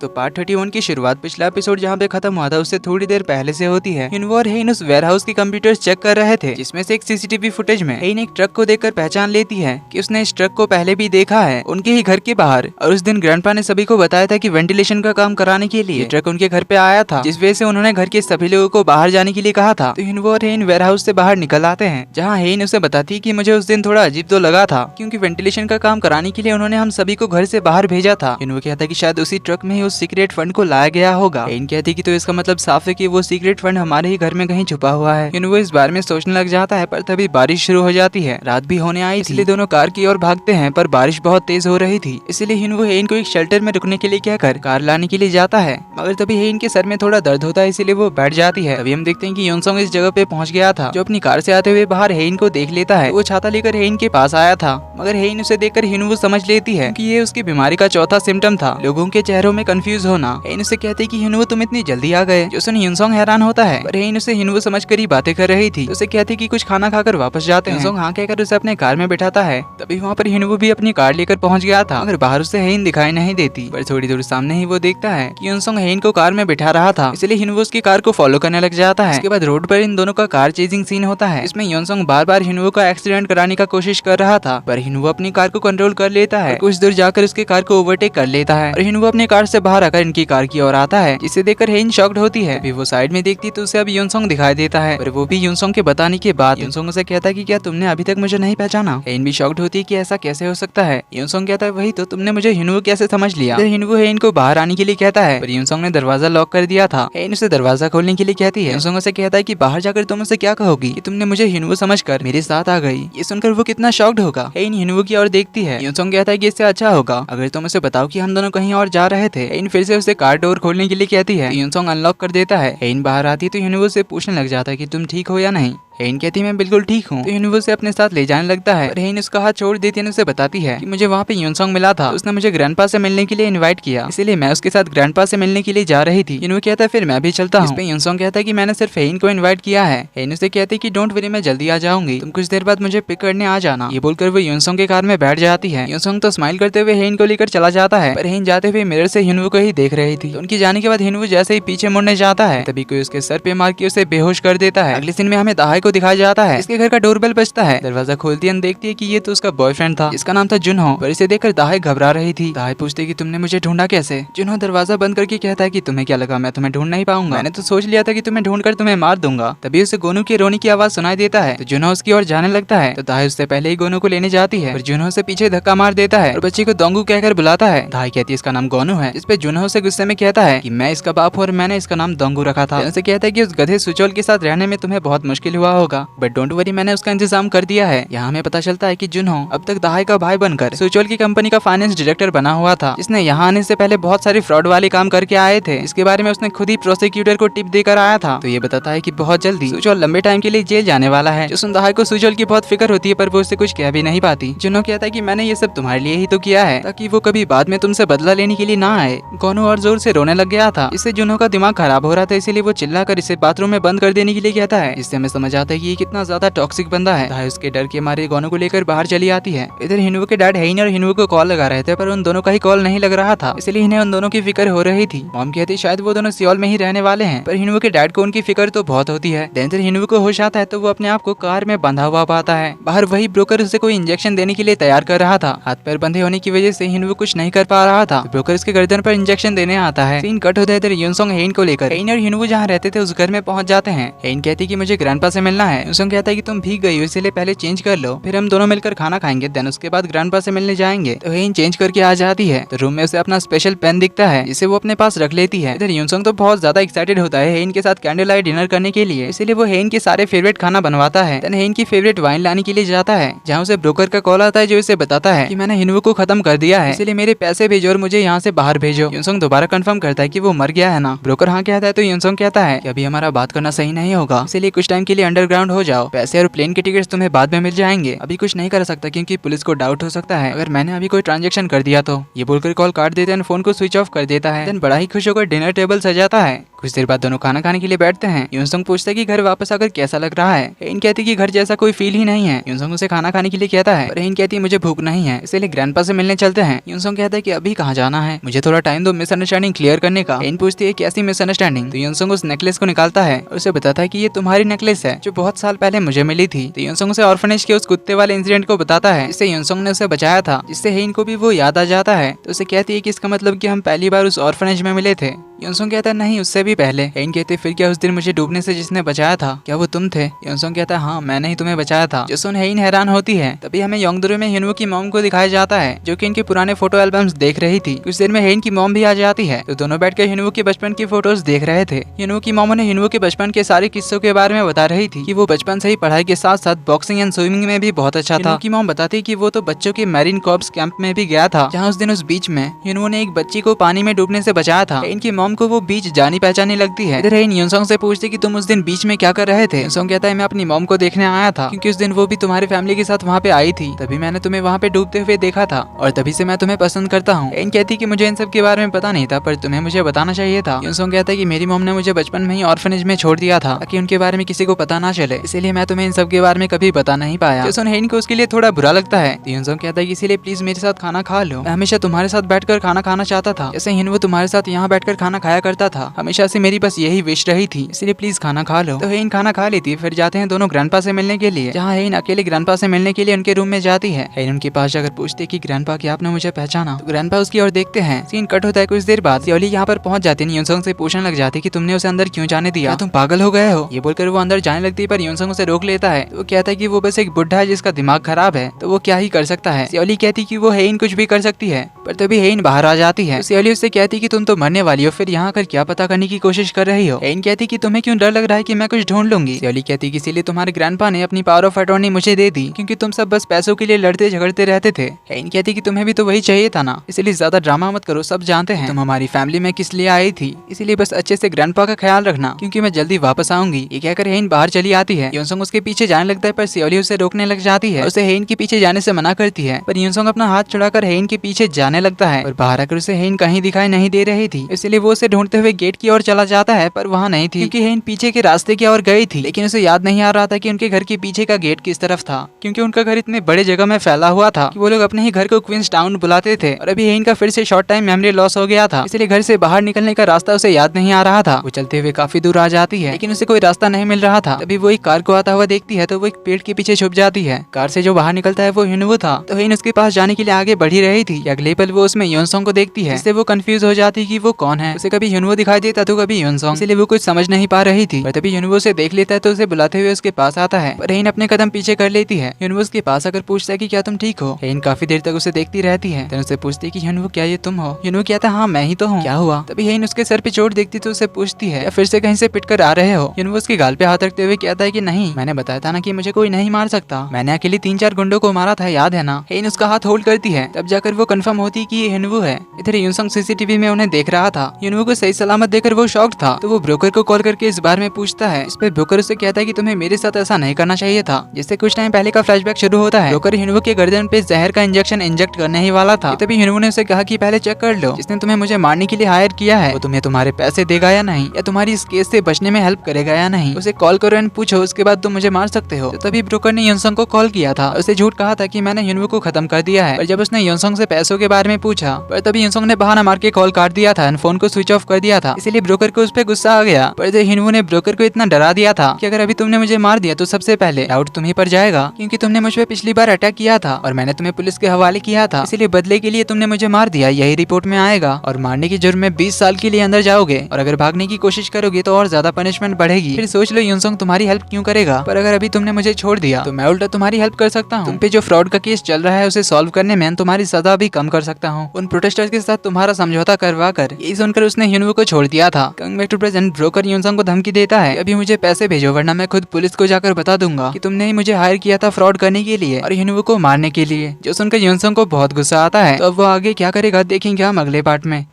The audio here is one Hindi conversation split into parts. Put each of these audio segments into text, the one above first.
तो पार्ट 31 की शुरुआत पिछला एपिसोड जहाँ पे खत्म हुआ था उससे थोड़ी देर पहले से होती है। हिनवो और हेइन उस वेयरहाउस की कंप्यूटर्स चेक कर रहे थे, जिसमें से एक सीसीटीवी फुटेज में हेइन एक ट्रक को देखकर पहचान लेती है कि उसने इस ट्रक को पहले भी देखा है उनके ही घर के बाहर। और उस दिन ग्रैंडपा ने सभी को बताया था कि वेंटिलेशन का काम कराने के लिए ट्रक उनके घर पे आया था, जिस वजह से उन्होंने घर के सभी लोगों को बाहर जाने के लिए कहा था। तो हिनवो और हेइन वेयरहाउस से बाहर निकल आते हैं, जहाँ हेइन उसे बताती है कि मुझे उस दिन थोड़ा अजीब तो लगा था, क्योंकि वेंटिलेशन का काम कराने के लिए उन्होंने हम सभी को घर से बाहर भेजा था। हिनवो कहता है कि शायद उसी ट्रक में ही उस सीक्रेट फंड को लाया गया होगा। हेइन कहती कि तो इसका मतलब साफ है कि वो सीक्रेट फंड हमारे ही घर में कहीं छुपा हुआ है। हिनवो इस बारे में सोचने लग जाता है, पर तभी बारिश शुरू हो जाती है। रात भी होने आई, इसलिए दोनों कार की ओर भागते हैं, पर बारिश बहुत तेज हो रही थी, इसलिए हिनवो हेइन को एक शेल्टर में रुकने के लिए कहकर कार लाने के लिए जाता है। मगर तभी हेइन के सर में थोड़ा दर्द होता है, इसीलिए वो बैठ जाती है। तभी हम देखते हैं कि योनसोंग इस जगह पे पहुंच गया था, जो अपनी कार से आते हुए बाहर हेइन को देख लेता है। वो छाता लेकर हेइन के पास आया था, मगर हेइन उसे देखकर हिनवो समझ लेती है कि ये उसकी बीमारी का चौथा सिम्टम था, लोगों के चेहरों में कंफ्यूज होना। हेइन उसे कहती कि हिनवो तुम इतनी जल्दी आ गए, जो सुन योनसोंग हैरान होता है, पर हेइन उसे हिनवो समझकर ही बातें कर रही थी। उसे कहती कि कुछ खाना खाकर वापस जाते हैं। योनसोंग हाँ कहकर उसे अपने कार में बैठाता है। तभी वहाँ पर हिनवो भी अपनी कार लेकर पहुंच गया था, मगर बाहर उसे हेइन दिखाई नहीं देती। पर थोड़ी दूर सामने ही वो देखता है कि योनसोंग हेइन को कार में बैठा रहा था, इसलिए हिनवो उसकी कार को फॉलो करने लग जाता है। इसके बाद रोड पर इन दोनों का कार चेजिंग सीन होता है, इसमें योनसोंग बार बार हिनवो का एक्सीडेंट कराने का कोशिश कर रहा था, पर हिनवो अपनी कार को कंट्रोल कर लेता है। कुछ दूर जाकर उसकी कार को ओवरटेक कर लेता है और हिनवो अपनी कार से बाहर आकर इनकी कार की ओर आता है, जिसे देखकर हेइन शॉक्ड होती है। अभी वो साइड में देखती तो उसे अब योनसोंग दिखाई देता है, पर वो भी योनसोंग के बताने के बाद योनसोंग उसे कहता है कि क्या तुमने अभी तक मुझे नहीं पहचाना। हेइन भी शॉक्ड होती है कि ऐसा कैसे हो सकता है। योनसोंग कहता है वही तो, तुमने मुझे हिनवो कैसे समझ लिया। हिनवो हेइन को बाहर आने के लिए कहता है, पर योनसोंग ने दरवाजा लॉक कर दिया था। हेइन उसे दरवाजा खोलने के लिए कहती है। योनसोंग उसे कहता है कि बाहर जाकर तुम उसे क्या कहोगी कि तुमने मुझे हिनवो समझकर मेरे साथ आ गई। ये सुनकर वो कितना शॉक्ड होगा। हेइन हिनवो की ओर देखती है। योनसोंग कहता है कि इससे अच्छा होगा अगर तुम उसे बताओ कि हम दोनों कहीं और जा रहे थे। हेइन फिर से उसे कार डोर खोलने के लिए कहती है। योनसोंग अनलॉक कर देता है। हेइन बाहर आती है तो हिनवो से पूछने लग जाता है कि तुम ठीक हो या नहीं। हेइन कहती है मैं बिल्कुल ठीक हूँ। तो हिनवो से अपने साथ ले जाने लगता है, पर हेइन उसका हाथ छोड़ देती है। उसे बताती है कि मुझे वहाँ पे योनसोंग मिला था, उसने मुझे ग्रैंडपा से मिलने के लिए इनवाइट किया, इसीलिए मैं उसके साथ ग्रैंडपा से मिलने के लिए जा रही थी। हिनवो कहता है फिर मैं भी चलता हूँ। इस पे योनसोंग कहता है कि मैंने सिर्फ हेइन को इनवाइट किया है। हेइन उसे कहती है कि डोंट वरी मैं जल्दी आ जाऊंगी, तुम कुछ देर बाद मुझे पिक करने आ जाना। ये बोलकर वो योनसोंग के कार में बैठ जाती है। योनसोंग तो स्माइल करते हुए हेइन को लेकर चला जाता है, पर हेइन जाते हुए मिरर से हिनवो को ही देख रही थी। उनके जाने के बाद हिनवो जैसे ही पीछे मुड़ने जाता है, तभी कोई उसके सर पे मार के उसे बेहोश कर देता है। अगले सीन में हमें दाहाई को दिखाया जाता है। इसके घर का डोरबेल बजता है। दरवाजा खोलती है, देखती है कि ये तो उसका बॉयफ्रेंड था, जिसका नाम था जुनहो। पर इसे देखकर दाहाई घबरा रही थी। दाहाई पूछती है कि तुमने मुझे ढूंढा कैसे। जुनहो दरवाजा बंद करके कहता है कि तुम्हें क्या लगा मैं तुम्हें ढूंढ नहीं पाऊंगा, मैंने तो सोच लिया था कि तुम्हें ढूंढकर तुम्हें मार दूंगा। तभी उसे गोनू की रोने की आवाज सुनाई देता है, तो जुनहो उसकी ओर जाने लगता है। तो दाहाई उससे पहले ही गोनू को लेने जाती है, पर जुनहो से पीछे धक्का मार देता है और बच्चे को दोंगू कहकर बुलाता है। दाहाई कहती है इसका नाम गोनू है, इस पे जुनहो से गुस्से में कहता है कि मैं इसका बाप हूं और मैंने इसका नाम दोंगू रखा था। उसे कहता है कि उस गधे सुचोल के साथ रहने में तुम्हें बहुत मुश्किल हुआ होगा, बट डोंट वरी मैंने उसका इंतजाम कर दिया है। यहाँ हमें पता चलता है कि जुनहो अब तक दाहाई का भाई बनकर सुचोल की कंपनी का फाइनेंस डायरेक्टर बना हुआ था, जिसने यहाँ आने से पहले बहुत सारे फ्रॉड वाले काम करके आए थे। इसके बारे में उसने खुद ही प्रोसिक्यूटर को टिप देकर आया था। तो ये बताता है कि बहुत जल्दी सुचोल लंबे टाइम के लिए जेल जाने वाला है। जो सुन दाहाई को सुचोल की बहुत फिक्र होती है, पर वो उससे कुछ कह भी नहीं पाती। जुनहो कहता है कि मैंने ये सब तुम्हारे लिए ही तो किया है, ताकि वो कभी बाद में तुमसे बदला लेने के लिए ना आए। गोनू और जोर से रोने लग गया था। इससे जुनहो का दिमाग खराब हो रहा था, इसीलिए वो चिल्लाकर इसे बाथरूम में बंद कर देने के लिए कहता है। इससे हमें समझ आता है कि ये कितना ज्यादा टॉक्सिक बंदा है। दाहाई उसके डर के मारे गोनू को लेकर बाहर चली आती है। इधर हिनवो के डैड हेइन और हिनवो को कॉल लगा रहे थे, पर उन दोनों का ही कॉल नहीं लग रहा था, इसलिए इन्हें उन दोनों की फिक्र हो रही थी। मॉम कहती शायद वो दोनों सियोल में ही रहने वाले हैं, पर हिनवो के डैड को उनकी फिक्र तो बहुत होती है। देन हिनवो को होश आता है तो वो अपने आप को कार में बंधा हुआ पाता है। बाहर वही ब्रोकर उसे कोई इंजेक्शन देने के लिए तैयार कर रहा था। हाथ पैर बंधे होने की वजह से हिनवो कुछ नहीं कर पा रहा था। ब्रोकर उसके गर्दन पर इंजेक्शन देने आता है। सीन कट होता है। इधर योनसोंग हेइन को लेकर हेइन और हिनवो जहाँ रहते थे उस घर में पहुंच जाते हैं। हेइन कहती कि मुझे ग्रैंडपा से मिलना है। योनसोंग कहता है कि तुम भीग गई हो, इसलिए पहले चेंज कर लो, फिर हम दोनों मिलकर खाना खाएंगे, देन उसके बाद ग्रैंडपा से मिलने जाएंगे। तो हेइन चेंज करके आ जाती है, तो रूम में उसे अपना स्पेशल पेन दिखता है, जिसे वो अपने पास रख लेती है। इधर योनसोंग तो बहुत ज्यादा एक्साइटेड होता है हेइन के साथ कैंडल लाइट डिनर करने के लिए, इसीलिए वो हेइन के सारे फेवरेट खाना बनवाता है। देन हेइन की फेवरेट वाइन लाने के लिए जाता है, जहाँ उसे ब्रोकर का कॉल आता है, जो इसे बताता है कि मैंने हिनवो को खत्म कर दिया है, इसलिए मेरे पैसे भेजो और मुझे यहाँ से बाहर भेजो। योनसोंग दोबारा कंफर्म करता है कि वो मर गया है ना। ब्रोकर हाँ कहता है तो योनसोंग कहता है कि अभी हमारा बात करना सही नहीं होगा, इसलिए कुछ टाइम के लिए अंडर अंडरग्राउंड हो जाओ। पैसे और प्लेन के टिकट्स तुम्हें बाद में मिल जाएंगे। अभी कुछ नहीं कर सकता क्योंकि पुलिस को डाउट हो सकता है अगर मैंने अभी कोई ट्रांजेक्शन कर दिया तो। ये बोलकर कॉल काट देता है, फोन को स्विच ऑफ कर देता है। देन बड़ा ही खुश होकर डिनर टेबल सजाता है। कुछ देर बाद दोनों खाना खाने के लिए बैठते हैं। यूनसंग पूछता है कि घर वापस आकर कैसा लग रहा है। हेइन कहती है कि घर जैसा कोई फील ही नहीं है। यूनसंग उसे खाना खाने के लिए कहता है, पर हेइन कहती है मुझे भूख नहीं है, इसलिए ग्रैंडपा से मिलने चलते हैं। यूनसंग कहता है कि अभी कहाँ जाना है, मुझे थोड़ा टाइम दो मिसअंडरस्टैंडिंग क्लियर करने का। हेइन पूछती है कैसी मिसअंडरस्टैंडिंग। तो यूनसंग उस नेकलेस को निकालता है और उसे बताता है कि ये तुम्हारी नेकलेस है जो बहुत साल पहले मुझे मिली थी। तो यूनसंग उसे ऑर्फनेज के उस कुत्ते वाले इंसिडेंट को बताता है जिससे यूनसंग ने उसे बचाया था, जिससे हेइन को भी वो याद आ जाता है। तो उसे कहती है कि इसका मतलब कि हम पहली बार उस ऑर्फनेज में मिले थे। यूनसंग कहता है नहीं, उससे भी पहले। हेइन कहते फिर क्या उस दिन मुझे डूबने से जिसने बचाया था क्या वो तुम थे? यूनसंग कहता है हाँ, मैंने ही तुम्हें बचाया था। जो सुन हेइन हैरान होती है। तभी हमें योंगदोरो में हिनवो की मॉम को दिखाया जाता है जो कि इनके पुराने फोटो एल्बम्स देख रही थी। कुछ देर में हेइन की मॉम भी आ जाती है तो दोनों बैठकर हिनवो के बचपन की फोटोज देख रहे थे। हिनवो की मॉम उन्हें हिनवो के बचपन के सारे किस्सों के बारे में बता रही थी कि वो बचपन से ही पढ़ाई के साथ साथ बॉक्सिंग एंड स्विमिंग में भी बहुत अच्छा था। हिनवो की मॉम बताती कि वो तो बच्चों के मैरीन कॉर्प्स कैंप में भी गया था जहाँ उस दिन उस बीच में हिनवो ने एक बच्ची को पानी में डूबने से बचाया था। इनकी मॉम को वो बीच जानी पहचानी लगती है। इधर हेइन यूनसंग से पूछती कि तुम उस दिन बीच में क्या कर रहे थे? यूनसंग कहता है मैं अपनी मॉम को देखने आया था क्योंकि उस दिन वो भी तुम्हारी फैमिली के साथ वहाँ पे आई थी, तभी मैंने तुम्हें वहाँ पे डूबते हुए देखा था और तभी से मैं तुम्हें पसंद करता हूँ। हेइन कहती कि मुझे इन सब के बारे में पता नहीं था पर तुम्हें मुझे बताना चाहिए था। यूनसंग कहता है कि मेरी मॉम ने मुझे बचपन में ही ऑर्फनेज में छोड़ दिया था ताकि उनके बारे में किसी को पता ना चले, इसीलिए मैं तुम्हें इन सब के बारे में कभी बता नहीं पाया। जो सुन हेइन को उसके लिए थोड़ा बुरा लगता है। यूनसंग कहता है कि इसीलिए प्लीज मेरे साथ खाना खा लो, मैं हमेशा तुम्हारे साथ बैठकर खाना खाना चाहता था जैसे हिनवो तुम्हारे साथ यहाँ बैठकर खाना खाया करता था, हमेशा से मेरी बस यही विश रही थी, इसलिए प्लीज खाना खा लो। तो हेइन खाना खा लेती है। फिर जाते हैं दोनों ग्रैंडपा से मिलने के लिए, जहाँ हेइन अकेले ग्रैंडपा से मिलने के लिए उनके रूम में जाती है। हेइन उनके पास जाकर पूछती है कि ग्रैंडपा क्या आपने मुझे पहचाना? तो ग्रैंडपा उसकी ओर देखते हैं। सीन कट होता है। कुछ देर बाद सियोली यहाँ पर पहुंच जाती है। यूनसंग से पूछने लग जाती है कि तुमने उसे अंदर क्यों जाने दिया, तुम पागल हो गए हो? ये बोलकर वो अंदर जाने लगती है पर यूनसंग उसे रोक लेता है। तो वो कहता है कि वो बस एक बुढ़ा है जिसका दिमाग खराब है, तो वो क्या ही कर सकता है। सियोली कहती कि वो हेइन कुछ भी कर सकती है, पर तभी हेइन बाहर आ जाती है। सियोली उससे कहती कि तुम तो मरने वाली हो, फिर यहाँ आकर क्या पता करने की कोशिश कर रही हो? हेइन कहती कि तुम्हें क्यों डर लग रहा है कि मैं कुछ ढूंढ लूंगी? सियोली कहती कि इसीलिए तुम्हारे ग्रैंडपा ने अपनी पावर ऑफ अटॉर्नी मुझे दे दी क्योंकि तुम सब बस पैसों के लिए लड़ते झगड़ते रहते थे। हेइन कहती कि तुम्हें भी तो वही चाहिए था ना, इसलिए ज्यादा ड्रामा मत करो, सब जानते हैं तुम हमारी फैमिली में किस लिए आई थी, इसीलिए बस अच्छे से ग्रैंडपा का ख्याल रखना क्योंकि मैं जल्दी वापस आऊंगी। ये कहकर हेइन बाहर चली आती है। यूनसंग उसके पीछे जाने लगता है पर सियोली उसे रोकने लग जाती है, उसे हेइन के पीछे जाने से मना करती है, पर यूनसंग अपना हाथ छुड़ाकर हेइन के पीछे जाने लगता है और बाहर आकर उसे हेइन कहीं दिखाई नहीं दे रही थी, इसलिए वो उसे ढूंढते हुए गेट की ओर चला जाता है पर वहाँ नहीं थी क्योंकि हेइन पीछे के रास्ते की ओर गई थी। लेकिन उसे याद नहीं आ रहा था कि उनके घर के पीछे का गेट किस तरफ था क्योंकि उनका घर इतने बड़े जगह में फैला हुआ था कि वो लोग अपने ही घर को क्वींस टाउन बुलाते थे और अभी हेइन का फिर से शॉर्ट टाइम मेमोरी लॉस हो गया था, इसलिए घर से बाहर निकलने का रास्ता उसे याद नहीं आ रहा था। वो चलते हुए काफी दूर आ जाती है लेकिन उसे कोई रास्ता नहीं मिल रहा था। तभी वो एक कार को आता हुआ देखती है तो वो एक पेड़ के पीछे छुप जाती है। कार से जो बाहर निकलता है वो हिनवो था। तो हेइन उसके पास जाने के लिए आगे बढ़ी रही थी। अगले पल वो उसमें यूनसंग को देखती है, इससे वो कंफ्यूज हो जाती कि वो कौन है। उसे कभी हिनवो दिखाई देता तो कभी यूनसंग, इसलिए वो कुछ समझ नहीं पा रही थी। पर तभी हिनवो उसे देख लेता है तो उसे बुलाते हुए उसके पास आता है पर हेइन अपने कदम पीछे कर लेती है। हिनवो उसके पास आकर पूछता है कि क्या तुम ठीक हो? हेइन काफी देर तक उसे देखती रहती है, फिर उससे पूछती है कि हिनवो क्या ये तुम हो? हिनवो कहता है हाँ मैं ही तो हूँ, क्या हुआ? तभी हेइन उसके सर पे चोट देखती तो उसे पूछती है फिर से कहीं से पिट कर आ रहे हो? हिनवो उसके गाल पे हाथ रखते हुए कहता है कि नहीं, मैंने बताया था ना कि मुझे कोई नहीं मार सकता, मैंने अकेले 3-4 गुंडों को मारा था, याद है ना? हेइन उसका हाथ होल्ड करती है, तब जाकर वो कंफर्म होती है कि ये हिनवो है। इधर यूनसंग सीसीटीवी में उन्हें देख रहा था। हिनवो को सही सलामत देखकर वो शॉक्ड था तो वो ब्रोकर को कॉल करके इस बारे में पूछता है। इस पर ब्रोकर उसे कहता है कि तुम्हें मेरे साथ ऐसा नहीं करना चाहिए था। जिससे कुछ टाइम पहले का फ्लैशबैक शुरू होता है। ब्रोकर हिनवो के गर्दन पे जहर का इंजेक्शन इंजेक्ट करने ही वाला था। तभी हिनवो ने उसे कहा कि पहले चेक कर लो जिसने तुम्हें मुझे मारने के लिए हायर किया है वो तुम्हें तुम्हारे पैसे देगा या नहीं, या तुम्हारी इस केस से बचने में हेल्प करेगा या नहीं, उसे कॉल करो एंड पूछो, उसके बाद तुम मुझे मार सकते हो। तो तभी ब्रोकर ने यूनसंग को कॉल किया था, उसे झूठ कहा था कि मैंने हिनवो को खत्म कर दिया है। और जब उसने यूनसंग से पैसों के बारे में पूछा पर तभी यूनसंग ने बहाना मार के कॉल काट दिया था एंड फोन को स्विच ऑफ कर दिया था, इसलिए ब्रोकर को उस पर गुस्सा आ गया। पर हिनवो ने ब्रोकर को इतना डरा दिया था कि अगर अभी तुमने मुझे मार दिया तो सबसे पहले डाउट तुम्हीं पर जाएगा क्योंकि तुमने मुझ पे पिछली बार अटैक किया था और मैंने तुम्हें पुलिस के हवाले किया था, इसलिए बदले के लिए तुमने मुझे मार दिया, यही रिपोर्ट में आएगा और मारने के जुर्म में 20 साल के लिए अंदर जाओगे और अगर भागने की कोशिश करोगे तो और ज्यादा पनिशमेंट बढ़ेगी। फिर सोच लो यूनसंग तुम्हारी हेल्प क्यों करेगा, पर अगर अभी तुमने मुझे छोड़ दिया तो मैं उल्टा तुम्हारी हेल्प कर सकता हूँ। तुम पे जो फ्रॉड का केस चल रहा है उसे सॉल्व करने में तुम्हारी सजा भी कम कर सकता हूँ, उन प्रोटेस्टर्स के साथ तुम्हारा समझौता करवा कर। यही सुनकर उसने हिनवो को छोड़ दिया था। Coming back to present, broker Yoonsung को धमकी देता है अभी मुझे पैसे भेजो वरना मैं खुद पुलिस को जाकर बता दूंगा कि तुमने ही मुझे हायर किया था फ्रॉड करने के लिए और हिनवो को मारने के लिए। जो सुनकर यूनसंग को बहुत गुस्सा आता है तो अब वो आगे क्या करेगा देखेंगे हम अगले पार्ट में।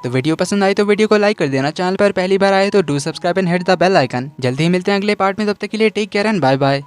तो वीडियो पसंद आई तो वीडियो को लाइक कर देना, चैनल पर पहली बार आए तो do subscribe and hit the bell icon. जल्दी ही मिलते हैं अगले पार्ट में, तब तक के लिए take care and bye bye.